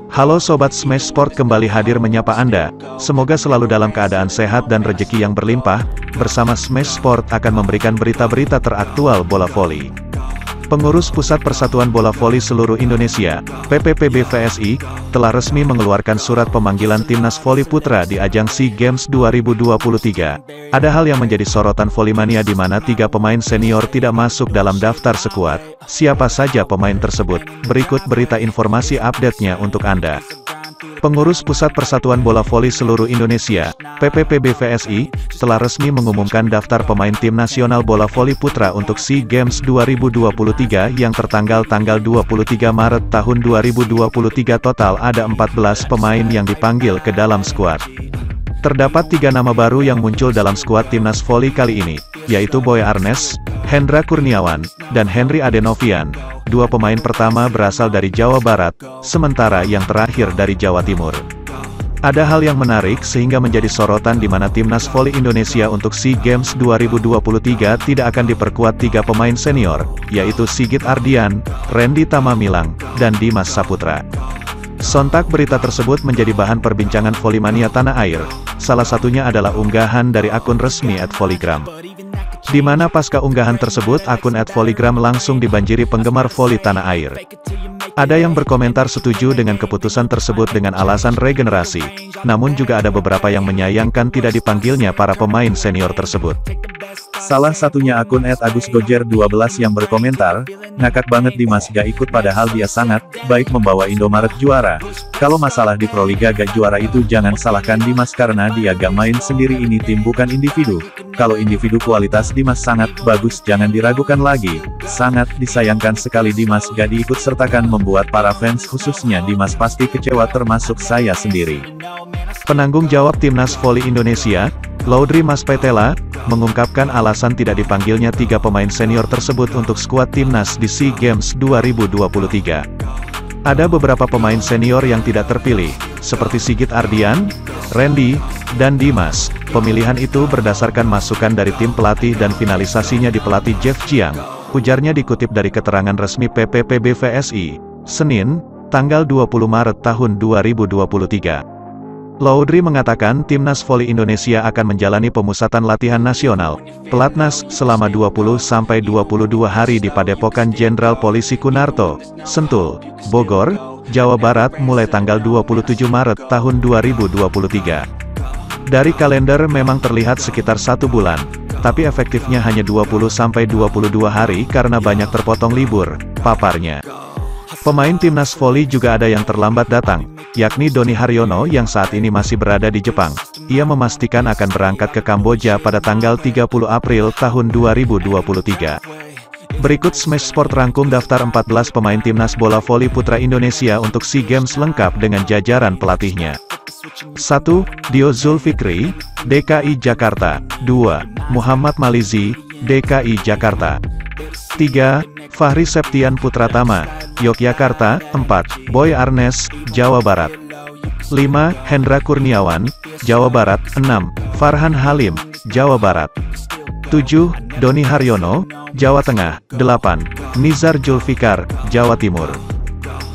Halo Sobat Smash Sport, kembali hadir menyapa Anda. Semoga selalu dalam keadaan sehat dan rezeki yang berlimpah. Bersama Smash Sport akan memberikan berita-berita teraktual bola voli. Pengurus Pusat Persatuan Bola Voli Seluruh Indonesia, PPPB-VSI, telah resmi mengeluarkan surat pemanggilan Timnas Voli Putra di ajang SEA Games 2023. Ada hal yang menjadi sorotan Volimania di mana 3 pemain senior tidak masuk dalam daftar skuad. Siapa saja pemain tersebut? Berikut berita informasi update-nya untuk Anda. Pengurus Pusat Persatuan Bola Voli Seluruh Indonesia, PPPB-VSI, telah resmi mengumumkan daftar pemain Tim Nasional Bola Voli Putra untuk SEA Games 2023 yang tertanggal 23 Maret tahun 2023. Total ada 14 pemain yang dipanggil ke dalam skuad. Terdapat 3 nama baru yang muncul dalam skuad Timnas Voli kali ini, yaitu Boy Arnes, Hendra Kurniawan, dan Henry Adenovian. 2 pemain pertama berasal dari Jawa Barat, sementara yang terakhir dari Jawa Timur. Ada hal yang menarik sehingga menjadi sorotan di mana Timnas Voli Indonesia untuk SEA Games 2023 tidak akan diperkuat 3 pemain senior, yaitu Sigit Ardian, Randy Tamamilang, dan Dimas Saputra. Sontak berita tersebut menjadi bahan perbincangan Volimania tanah air, salah satunya adalah unggahan dari akun resmi @voligram. Di mana pasca unggahan tersebut akun @voligram langsung dibanjiri penggemar voli tanah air. Ada yang berkomentar setuju dengan keputusan tersebut dengan alasan regenerasi, namun juga ada beberapa yang menyayangkan tidak dipanggilnya para pemain senior tersebut. Salah satunya akun @agusgojer12 yang berkomentar, "Ngakak banget Dimas gak ikut padahal dia sangat baik membawa Indomaret juara. Kalau masalah di Proliga gak juara itu jangan salahkan Dimas karena dia gak main sendiri, ini tim bukan individu. Kalau individu kualitas Dimas sangat bagus, jangan diragukan lagi. Sangat disayangkan sekali Dimas gak diikut sertakan, membuat para fans khususnya Dimas pasti kecewa termasuk saya sendiri." Penanggung jawab Timnas Voli Indonesia, Laudri Maspetela, mengungkapkan alasan tidak dipanggilnya 3 pemain senior tersebut untuk skuad Timnas di SEA Games 2023. Ada beberapa pemain senior yang tidak terpilih, seperti Sigit Ardian, Randy, dan Dimas. Pemilihan itu berdasarkan masukan dari tim pelatih dan finalisasinya di pelatih Jeff Jiang, ujarnya dikutip dari keterangan resmi PPPB-VSI, Senin, tanggal 20 Maret tahun 2023. Laudri mengatakan Timnas Voli Indonesia akan menjalani pemusatan latihan nasional, Pelatnas, selama 20-22 hari di Padepokan Jenderal Polisi Kunarto, Sentul, Bogor, Jawa Barat mulai tanggal 27 Maret tahun 2023. Dari kalender memang terlihat sekitar 1 bulan, tapi efektifnya hanya 20-22 hari karena banyak terpotong libur, paparnya. Pemain Timnas Voli juga ada yang terlambat datang, yakni Doni Haryono yang saat ini masih berada di Jepang. Ia memastikan akan berangkat ke Kamboja pada tanggal 30 April tahun 2023. Berikut Smash Sport rangkum daftar 14 pemain Timnas Bola Voli Putra Indonesia untuk SEA Games lengkap dengan jajaran pelatihnya. 1. Dio Zulfikri, DKI Jakarta. 2. Muhammad Malizi, DKI Jakarta. 3. Fahri Septian Putratama, Yogyakarta. 4. Boy Arnes, Jawa Barat. 5. Hendra Kurniawan, Jawa Barat. 6. Farhan Halim, Jawa Barat. 7. Doni Haryono, Jawa Tengah. 8. Nizar Julfikar, Jawa Timur.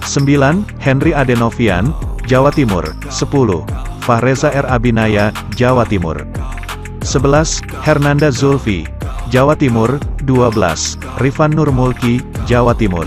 9. Henry Adenovian, Jawa Timur. 10. Fahreza R. Abinaya, Jawa Timur. 11. Hernanda Zulfi, Jawa Timur. 12. Rifan Nurmulki, Jawa Timur.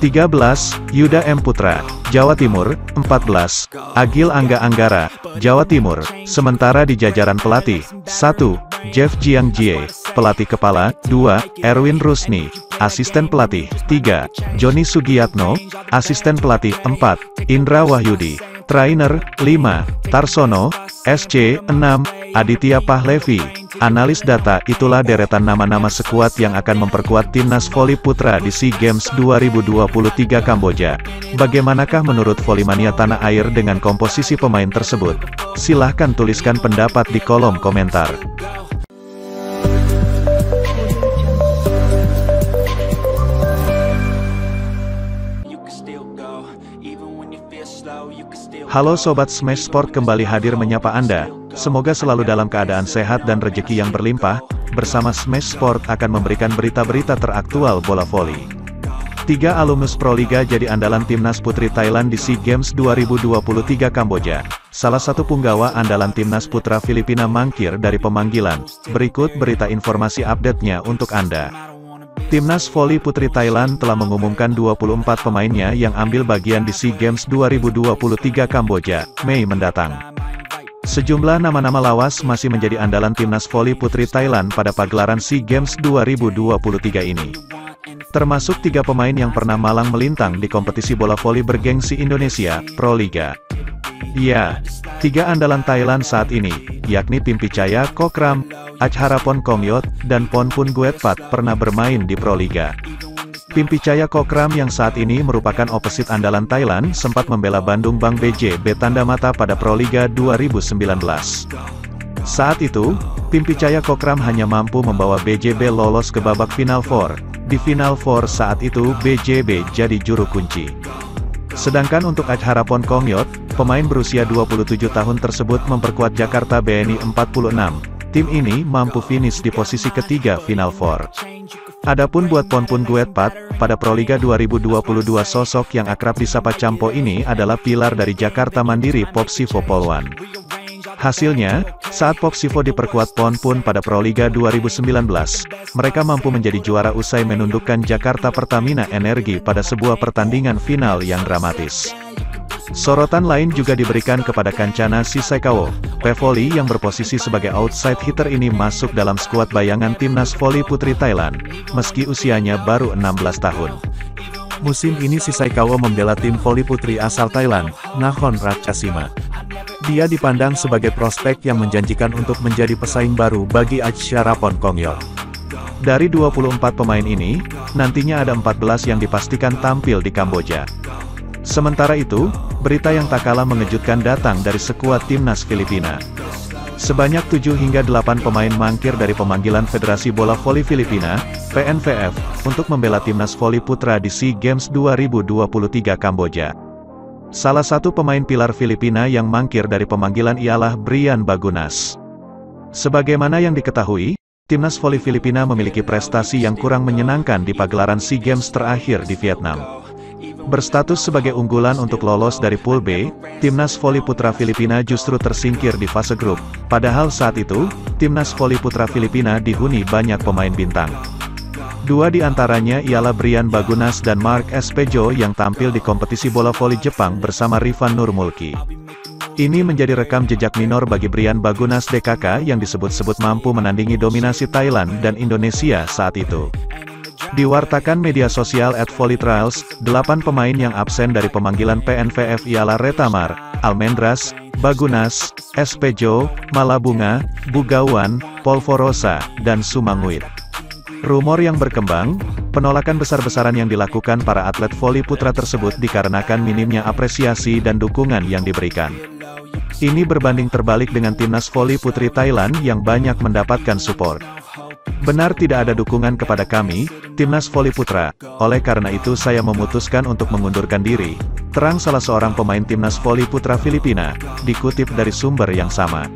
13. Yuda M. Putra, Jawa Timur. 14. Agil Angga Anggara, Jawa Timur. Sementara di jajaran pelatih, 1. Jeff Jiang Jie, pelatih kepala. 2. Erwin Rusni, asisten pelatih. 3. Joni Sugiyatno, asisten pelatih. 4. Indra Wahyudi, trainer. 5. Tarsono, SC. 6. Aditya Pahlevi, analis data. Itulah deretan nama-nama skuad yang akan memperkuat Timnas Voli Putra di SEA Games 2023 Kamboja. Bagaimanakah menurut Volimania tanah air dengan komposisi pemain tersebut? Silahkan tuliskan pendapat di kolom komentar. Halo Sobat Smash Sport, kembali hadir menyapa Anda. Semoga selalu dalam keadaan sehat dan rezeki yang berlimpah. Bersama Smash Sport akan memberikan berita-berita teraktual bola voli. 3 alumnus Proliga jadi andalan timnas putri Thailand di SEA Games 2023 Kamboja. Salah satu punggawa andalan timnas putra Filipina mangkir dari pemanggilan. Berikut berita informasi update-nya untuk Anda. Timnas voli putri Thailand telah mengumumkan 24 pemainnya yang ambil bagian di SEA Games 2023 Kamboja, Mei mendatang. Sejumlah nama-nama lawas masih menjadi andalan timnas voli putri Thailand pada pagelaran SEA Games 2023 ini. Termasuk 3 pemain yang pernah malang melintang di kompetisi bola voli bergengsi Indonesia, Proliga. Ya, 3 andalan Thailand saat ini, yakni Pimpicaya Kokram, Ajharapon Komyot, dan Ponpun Guetpat pernah bermain di Proliga. Pimpicaya Kokram yang saat ini merupakan opposite andalan Thailand sempat membela Bandung Bang BJB Tanda Mata pada Proliga 2019. Saat itu, Pimpicaya Kokram hanya mampu membawa BJB lolos ke babak Final Four. Di Final Four saat itu BJB jadi juru kunci. Sedangkan untuk Ajharapon Komyot, pemain berusia 27 tahun tersebut memperkuat Jakarta BNI 46. Tim ini mampu finish di posisi ketiga Final Four. Adapun buat Ponpun Guetpat, pada Proliga 2022 sosok yang akrab disapa Campo ini adalah pilar dari Jakarta Mandiri Popsivo Polwan. Hasilnya, saat Popsivo diperkuat Ponpun pada Proliga 2019, mereka mampu menjadi juara usai menundukkan Jakarta Pertamina Energi pada sebuah pertandingan final yang dramatis. Sorotan lain juga diberikan kepada Kancana Sisaikawo, pevoli yang berposisi sebagai outside hitter ini masuk dalam skuad bayangan timnas voli putri Thailand, meski usianya baru 16 tahun. Musim ini Sisaikawo membela tim voli putri asal Thailand, Nakhon Ratchasima. Dia dipandang sebagai prospek yang menjanjikan untuk menjadi pesaing baru bagi Ajharapon Komyot. Dari 24 pemain ini, nantinya ada 14 yang dipastikan tampil di Kamboja. Sementara itu, berita yang tak kalah mengejutkan datang dari skuad timnas Filipina. Sebanyak 7 hingga 8 pemain mangkir dari pemanggilan Federasi Bola Voli Filipina, PNVF, untuk membela timnas voli putra di SEA Games 2023 Kamboja. Salah satu pemain pilar Filipina yang mangkir dari pemanggilan ialah Brian Bagunas. Sebagaimana yang diketahui, timnas voli Filipina memiliki prestasi yang kurang menyenangkan di pagelaran SEA Games terakhir di Vietnam. Berstatus sebagai unggulan untuk lolos dari Pool B, timnas voli putra Filipina justru tersingkir di fase grup. Padahal saat itu, timnas voli putra Filipina dihuni banyak pemain bintang. 2 di antaranya ialah Brian Bagunas dan Mark Espejo yang tampil di kompetisi bola voli Jepang bersama Rifan Nurmulki. Ini menjadi rekam jejak minor bagi Brian Bagunas DKK yang disebut-sebut mampu menandingi dominasi Thailand dan Indonesia saat itu. Diwartakan media sosial @volleytrials, 8 pemain yang absen dari pemanggilan PNVF ialah Retamar, Almendras, Bagunas, Espejo, Malabunga, Bugawan, Polvorosa, dan Sumanguit. Rumor yang berkembang, penolakan besar-besaran yang dilakukan para atlet voli putra tersebut dikarenakan minimnya apresiasi dan dukungan yang diberikan. Ini berbanding terbalik dengan timnas voli putri Thailand yang banyak mendapatkan support. Benar tidak ada dukungan kepada kami, timnas voli putra, oleh karena itu saya memutuskan untuk mengundurkan diri, terang salah seorang pemain timnas voli putra Filipina, dikutip dari sumber yang sama.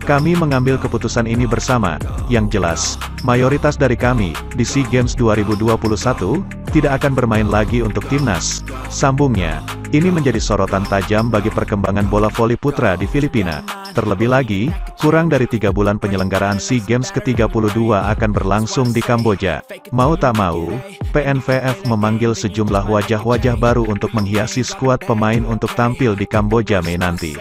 Kami mengambil keputusan ini bersama, yang jelas, mayoritas dari kami, di SEA Games 2021, tidak akan bermain lagi untuk timnas, sambungnya. Ini menjadi sorotan tajam bagi perkembangan bola voli putra di Filipina. Terlebih lagi, kurang dari 3 bulan penyelenggaraan SEA Games ke-32 akan berlangsung di Kamboja. Mau tak mau, PNVF memanggil sejumlah wajah-wajah baru untuk menghiasi skuad pemain untuk tampil di Kamboja Mei nanti.